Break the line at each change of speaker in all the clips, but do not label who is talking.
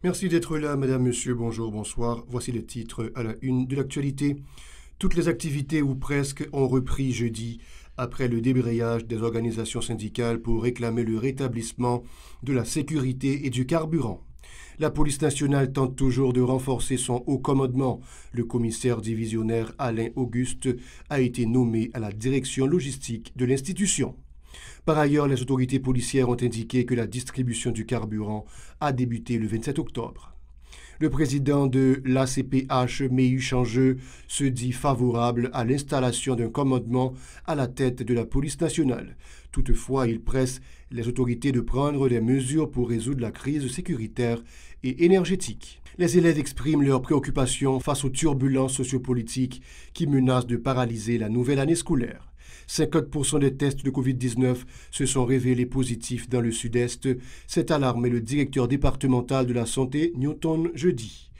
Merci d'être là, madame, monsieur, bonjour, bonsoir. Voici les titres à la une de l'actualité. Toutes les activités, ou presque, ont repris jeudi après le débrayage des organisations syndicales pour réclamer le rétablissement de la sécurité et du carburant. La police nationale tente toujours de renforcer son haut commandement. Le commissaire divisionnaire Alain Auguste a été nommé à la direction logistique de l'institution. Par ailleurs, les autorités policières ont indiqué que la distribution du carburant a débuté le 27 octobre. Le président de l'ACPH, Méhu Changeux, se dit favorable à l'installation d'un commandement à la tête de la police nationale. Toutefois, il presse les autorités de prendre des mesures pour résoudre la crise sécuritaire et énergétique. Les élèves expriment leurs préoccupations face aux turbulences sociopolitiques qui menacent de paralyser la nouvelle année scolaire. 50% des tests de Covid-19 se sont révélés positifs dans le sud-est. C'est alarmé le directeur départemental de la santé, Newton, jeudi.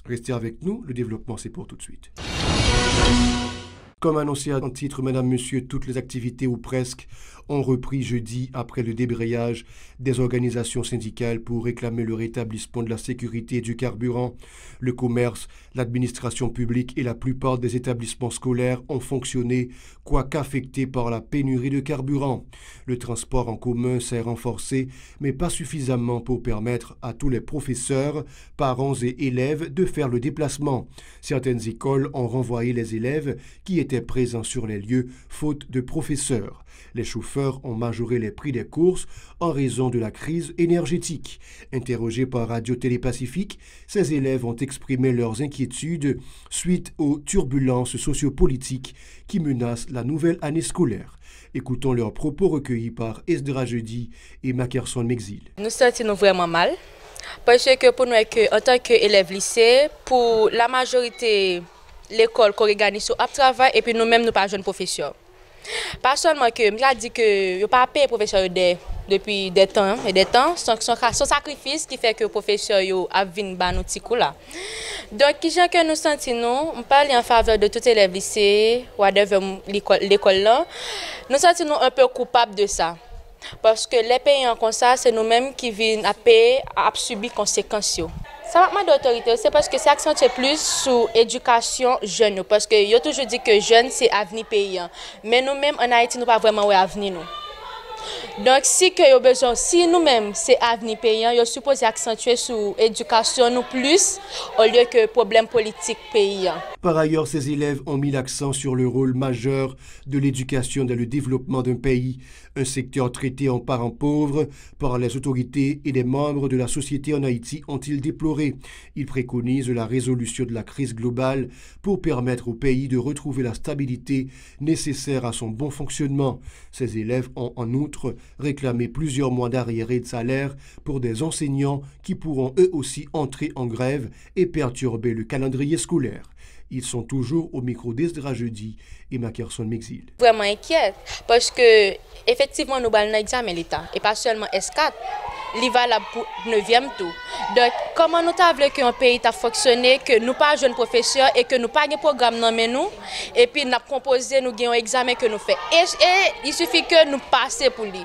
Restez avec nous, le développement c'est pour tout de suite. Comme annoncé en titre, madame, monsieur, toutes les activités ou presque ont repris jeudi après le débrayage des organisations syndicales pour réclamer le rétablissement de la sécurité et du carburant. Le commerce, l'administration publique et la plupart des établissements scolaires ont fonctionné, quoique affectés par la pénurie de carburant. Le transport en commun s'est renforcé, mais pas suffisamment pour permettre à tous les professeurs, parents et élèves de faire le déplacement. Certaines écoles ont renvoyé les élèves qui étaient présents sur les lieux, faute de professeurs. Les chauffeurs ont majoré les prix des courses en raison de la crise énergétique. Interrogés par Radio-Télé Pacifique, ces élèves ont exprimé leurs inquiétudes suite aux turbulences sociopolitiques qui menacent la nouvelle année scolaire. Écoutons leurs propos recueillis par Esdra Jeudi et Mackerson Mexil.
Nous sentons vraiment mal parce que pour nous, en tant qu'élèves lycée, pour la majorité, l'école qu'on organise à travail et puis nous-mêmes, nous pas jeunes professeurs. Pas seulement que, je dit que je pas payé les professeurs depuis des temps et des temps, son sacrifice qui fait que les professeurs a vint ban nous petit coup là. Donc, qu'est-ce que nous sentons, on parle en faveur de tous les élèves lycée, whatever l'école là, nous sentons un peu coupables de ça. Parce que les payants comme ça, c'est nous-mêmes qui viennent à payer, à subir les conséquences. Ça va demander d'autorité, c'est parce que c'est accentué plus sur l'éducation jeune. Parce que yo toujours dit que jeune, c'est avenir payant. Mais nous-mêmes, en Haïti, nous pas vraiment avenir nous. Donc, si nous-mêmes, c'est avenir payant, nous supposé accentuer sur l'éducation nous plus, au lieu que problème politique payant.
Par ailleurs, ces élèves ont mis l'accent sur le rôle majeur de l'éducation dans le développement d'un pays, un secteur traité en parent pauvre par les autorités et les membres de la société en Haïti, ont-ils déploré. Ils préconisent la résolution de la crise globale pour permettre au pays de retrouver la stabilité nécessaire à son bon fonctionnement. Ces élèves ont en outre réclamé plusieurs mois d'arriérés de salaire pour des enseignants qui pourront eux aussi entrer en grève et perturber le calendrier scolaire. Ils sont toujours au micro d'Esdra Jeudi et Mackerson Mexil.
Vraiment inquiète parce que effectivement nous allons examen l'État et pas seulement S4, il va là pour 9e tour. Donc comment nous voulons qu'un pays a fonctionné, que nous pas jeunes professeurs et que nous pas un programme dans nous et puis nous composé nous avons un examen que nous fait et il suffit que nous passer pour lui.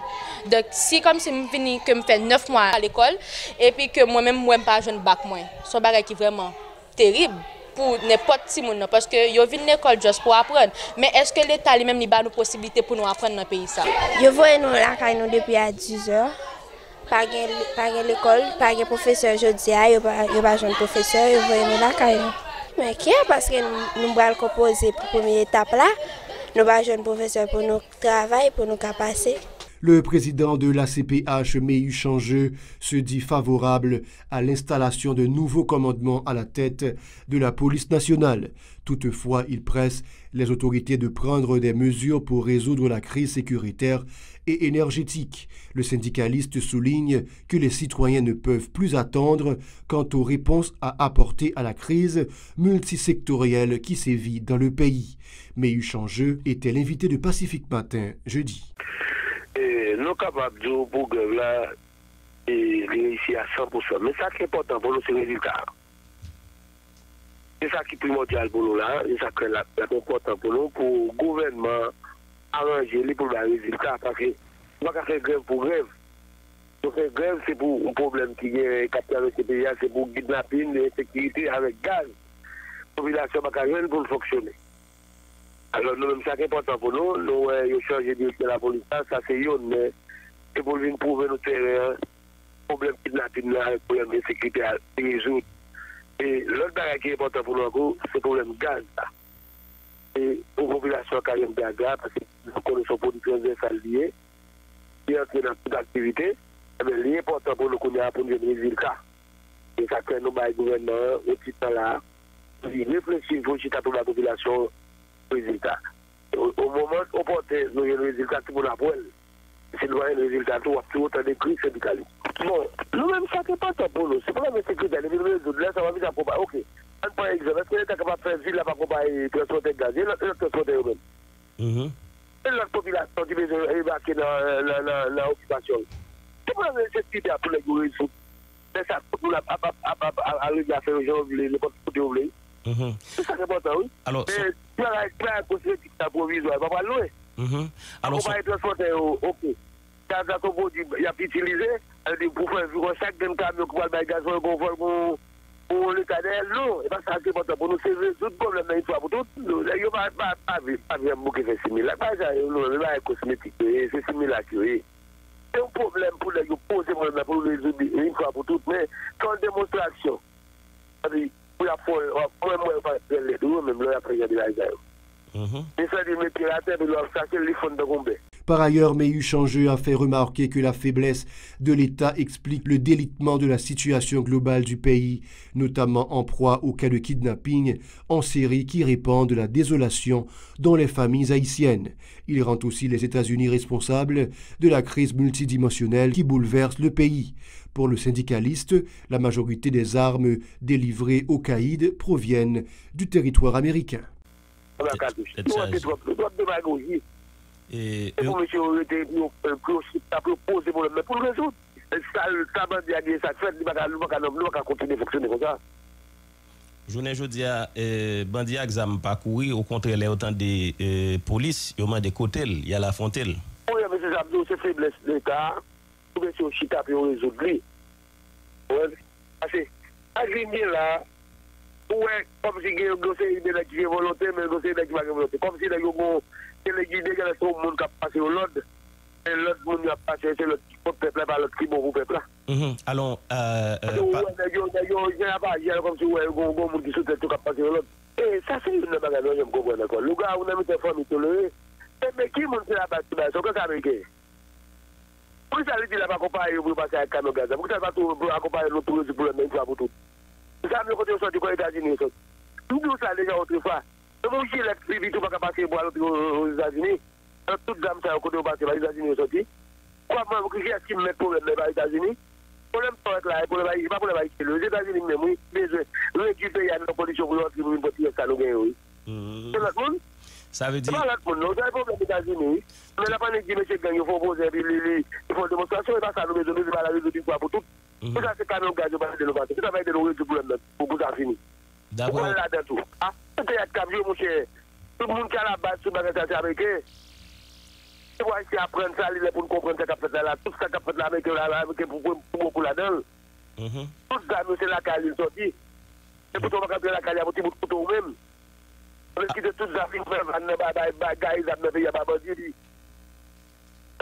Donc si comme si me vini que me fait 9 mois à l'école et puis que moi-même moi pas jeune bac moi. Son bagage qui vraiment terrible pour n'importe qui monde parce que yo vinn l'école juste pour apprendre mais est-ce que l'état lui-même li ba nous possibilité pour nous apprendre dans pays ça
yo voye nous la caille nous depuis à 10h pas l'école pas de professeur jodi yo pas jeune professeur yo voye nous la caille mais qui parce que nous va composer pour première étape là nous pas jeune professeur pour nous travail pour nous passer.
Le président de l'ACPH, Méhu Changeux, se dit favorable à l'installation de nouveaux commandements à la tête de la police nationale. Toutefois, il presse les autorités de prendre des mesures pour résoudre la crise sécuritaire et énergétique. Le syndicaliste souligne que les citoyens ne peuvent plus attendre quant aux réponses à apporter à la crise multisectorielle qui sévit dans le pays. Méhu Changeux était l'invité de Pacifique Matin jeudi.
Nous sommes capables de dire pour grève là et réussir à 100%. Mais ça qui est important pour nous, c'est le résultat. C'est ça qui est primordial pour nous là, c'est ça qui est important pour nous, pour le gouvernement arranger les pour le résultat. Parce que nous ne pouvons pas faire grève pour grève. Donc, grève, c'est pour un problème qui est capté avec ces pays, c'est pour kidnapping et sécurité avec gaz. La population n'a pas rien pour fonctionner. Alors, nous, ça qui est important pour nous, nous avons changé de la police, ça c'est une, mais c'est pour venir prouver nos terrains, problème kidnapping, le problème de sécurité à résoudre. Et l'autre bagage qui est important pour nous, c'est le problème gaz. Et pour la population qui a un gaz, parce que nous connaissons pour transversales liées, qui entrent dans toute activité, mais l'important pour nous, c'est pour nous résultat. Et ça crée nos bails gouvernement, au petit temps là, réfléchir pour la population. Résultat. Au moment opportun, nous avons le résultat pour la poêle. Si nous avons le résultat, nous avons tout autant de crises syndicalistes. Bon, nous-mêmes, ça n'est pas pour nous. C'est pas la même sécurité. Là, ça va vite à combattre. Ok. Par exemple, est-ce que l'État est capable de faire ville là pour combattre transporter gaz et le transporter eux-mêmes? Et la population qui veut embarquer dans l'occupation. C'est pas la même sécurité pour les gouvernements. C'est ça, pour nous, à faire les gens, les portes-côtés. C'est ça qui est important, oui. Alors, tu as la possibilité de provisoire, il va pas loin. Alors, on va être transporté, ok. Quand on produit, il y a utilisé, pour faire chaque camion qui va le gaz pour le cadre, non. Et bien, ça, c'est important pour nous, c'est tout le problème, une fois pour toutes. Il n'y a pas de mot qui fait similaire. Il n'y a pas de cosmétique, c'est similaire. C'est un problème pour les poser pour les résoudre une fois pour toutes, mais sans démonstration.
Par ailleurs, Meyu Changeux a fait remarquer que la faiblesse de l'État explique le délitement de la situation globale du pays, notamment en proie au cas de kidnapping en série qui répandent la désolation dans les familles haïtiennes. Il rend aussi les États-Unis responsables de la crise multidimensionnelle qui bouleverse le pays. Pour le syndicaliste, la majorité des armes délivrées aux caïds proviennent du territoire américain.
Et pour monsieur, proposer pour le résoudre. Ça va dire ça fait, nous va continuer à fonctionner comme ça.
Je dis à Bandi examen parcouru, au contraire, il y a autant de police, il y a des côtés, il y a la fontaine.
Oui, mais c'est faiblesse de l'État. Pour que si chita pour résoudre. Parce que à Grigny là, ouais, comme si il y a un dossier qui est volonté, mais un dossier qui n'est pas volonté. Comme si il y a un guide qui est monde qui a passé au l'ordre, et l'autre monde qui a passé, c'est l'autre peuple, pas l'autre qui est bon peuple là.
Allons,
il y a comme si il y a un monde qui soutient tout qui a passé au l'ordre. Et ça, c'est une bagage, je me comprends d'accord. Le gars, on a mis des familles tolérées, mais qui monte la base, c'est quoi ça américain? Pourquoi ça veut dire là, accompagner pour passer à Cano Gaza? Pourquoi ça va tout accompagner le tourisme pour le même fois pour tout? Ça veut dire que les États-Unis, nous ça déjà autrefois. Nous aussi, les vite pas passer aux États-Unis. Toutes les dames, ça va passer aux États-Unis aussi. Comment vous qui est-ce qui met problème aux États-Unis? Problème pas là, pour les États-Unis même, oui, besoin récupérer la pollution pour l'autre, pour une petite Cano Gaza, oui. C'est notre monde?
Ça veut dire.
C'est pas là pour nous, c'est un problème aux États-Unis. Mais la panique dit, monsieur Gang, il faut poser, il faut démonstration, et pas ça, nous résoudre, c'est pas la résoudre pour tout. Tout ça, c'est quand même gaz, de nous battre. Ça va être le problème pour ça fini.
D'accord.
Voilà, dans tout. Ah, c'est un camion, mon cher. Tout le monde qui a la base sur le bagage américain. Tu vois, ici, apprendre ça, il est pour comprendre ce qu'a fait là. Tout ce qu'a fait là, avec pour beaucoup là-dedans. Tout ça, c'est la calle, il sorti. Et pour toi, on va la calle, il y a pour tout même. On a quitté toutes les affaires, on a des bagages, on a des bagages.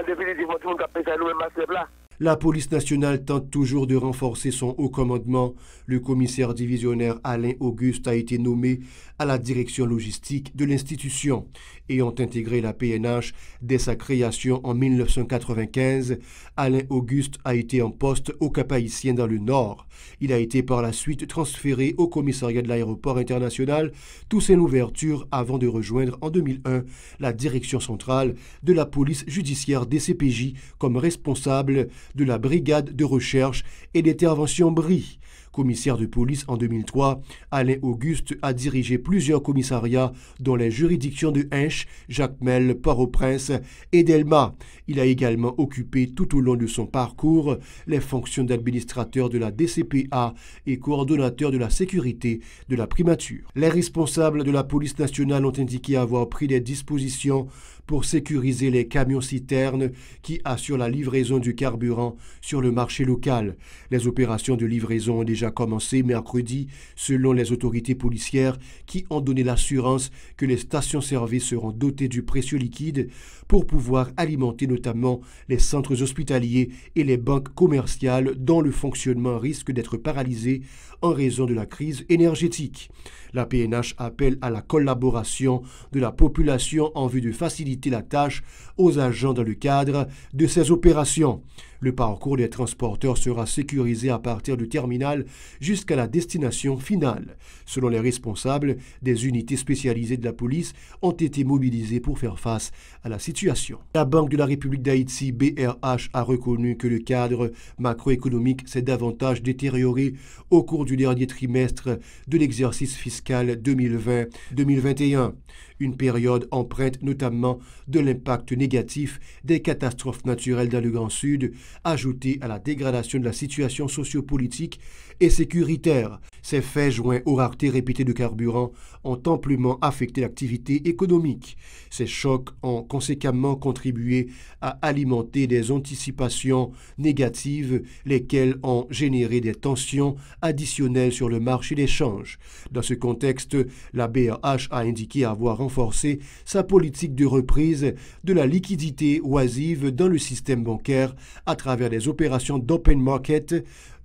Définitivement, tout le monde a fait ça, nous-mêmes, là.
La police nationale tente toujours de renforcer son haut commandement. Le commissaire divisionnaire Alain Auguste a été nommé à la direction logistique de l'institution. Ayant intégré la PNH dès sa création en 1995, Alain Auguste a été en poste au Cap-Haïtien dans le Nord. Il a été par la suite transféré au commissariat de l'aéroport international, tout en ouverture avant de rejoindre en 2001 la direction centrale de la police judiciaire DCPJ comme responsable de la brigade de recherche et d'intervention BRI. Commissaire de police en 2003, Alain Auguste a dirigé plusieurs commissariats dont les juridictions de Hinche, Jacmel, Port-au-Prince et Delmas. Il a également occupé tout au long de son parcours les fonctions d'administrateur de la DCPA et coordonnateur de la sécurité de la primature. Les responsables de la police nationale ont indiqué avoir pris des dispositions pour sécuriser les camions-citernes qui assurent la livraison du carburant sur le marché local. Les opérations de livraison ont déjà commencé mercredi, selon les autorités policières qui ont donné l'assurance que les stations-service seront dotées du précieux liquide pour pouvoir alimenter notamment les centres hospitaliers et les banques commerciales dont le fonctionnement risque d'être paralysé en raison de la crise énergétique. La PNH appelle à la collaboration de la population en vue de faciliter la tâche aux agents dans le cadre de ces opérations. Le parcours des transporteurs sera sécurisé à partir du terminal jusqu'à la destination finale. Selon les responsables, des unités spécialisées de la police ont été mobilisées pour faire face à la situation. La Banque de la République d'Haïti, BRH, a reconnu que le cadre macroéconomique s'est davantage détérioré au cours du dernier trimestre de l'exercice fiscal 2020-2021. Une période empreinte notamment de l'impact négatif des catastrophes naturelles dans le Grand Sud, ajoutée à la dégradation de la situation sociopolitique et sécuritaire. Ces faits, joints aux raretés répétées de carburant, ont amplement affecté l'activité économique. Ces chocs ont conséquemment contribué à alimenter des anticipations négatives, lesquelles ont généré des tensions additionnelles sur le marché des changes. Dans ce contexte, la BRH a indiqué avoir renforcé sa politique de reprise de la liquidité oisive dans le système bancaire à travers des opérations d'open market,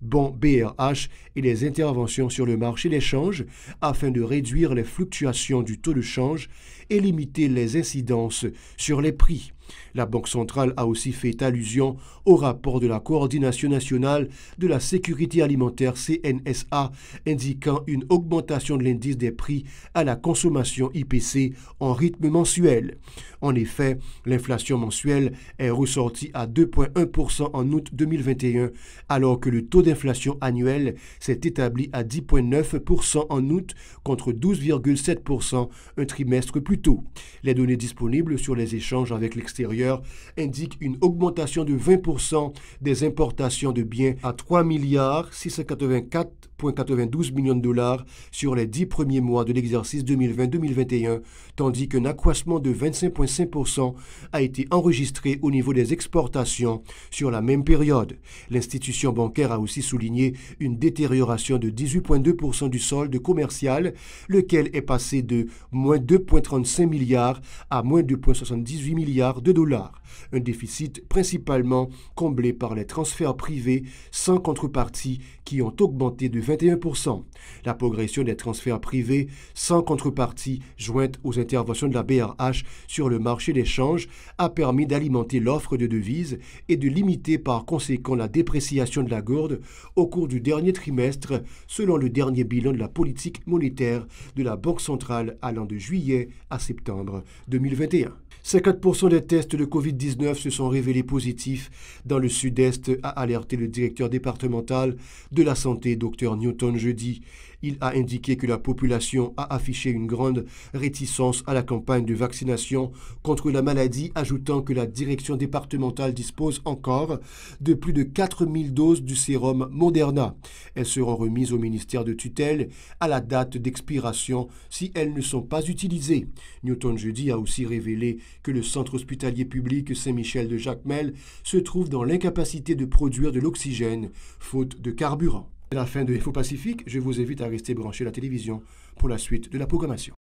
bons BRH et les interventions sur le marché des changes afin de réduire les fluctuations du taux de change et limiter les incidences sur les prix. La Banque centrale a aussi fait allusion au rapport de la Coordination nationale de la sécurité alimentaire CNSA indiquant une augmentation de l'indice des prix à la consommation IPC en rythme mensuel. En effet, l'inflation mensuelle est ressortie à 2,1% en août 2021 alors que le taux d'inflation annuel s'est établi à 10,9% en août contre 12,7% un trimestre plus tôt. Les données disponibles sur les échanges avec l'extérieur indiquent une augmentation de 20% des importations de biens à 3,684,92 millions de dollars sur les 10 premiers mois de l'exercice 2020-2021, tandis qu'un accroissement de 25,5% a été enregistré au niveau des exportations sur la même période. L'institution bancaire a aussi souligné une détérioration de 18,2% du solde commercial, lequel est passé de moins 2,35 milliards à moins 2,78 milliards de dollars. Un déficit principalement comblé par les transferts privés sans contrepartie qui ont augmenté de 21%. La progression des transferts privés sans contrepartie jointe aux interventions de la BRH sur le marché des changes a permis d'alimenter l'offre de devises et de limiter par conséquent la dépréciation de la gourde au cours du dernier trimestre selon le dernier bilan de la politique monétaire de la Banque centrale allant de juillet à septembre 2021. 50% des tests de COVID-19 se sont révélés positifs dans le sud-est, a alerté le directeur départemental de la santé, Dr Newton, jeudi. Il a indiqué que la population a affiché une grande réticence à la campagne de vaccination contre la maladie, ajoutant que la direction départementale dispose encore de plus de 4000 doses du sérum Moderna. Elles seront remises au ministère de tutelle à la date d'expiration si elles ne sont pas utilisées. Newton jeudi a aussi révélé que le centre hospitalier public Saint-Michel de Jacmel se trouve dans l'incapacité de produire de l'oxygène, faute de carburant. C'est la fin de Info Pacifique. Je vous invite à rester branché à la télévision pour la suite de la programmation.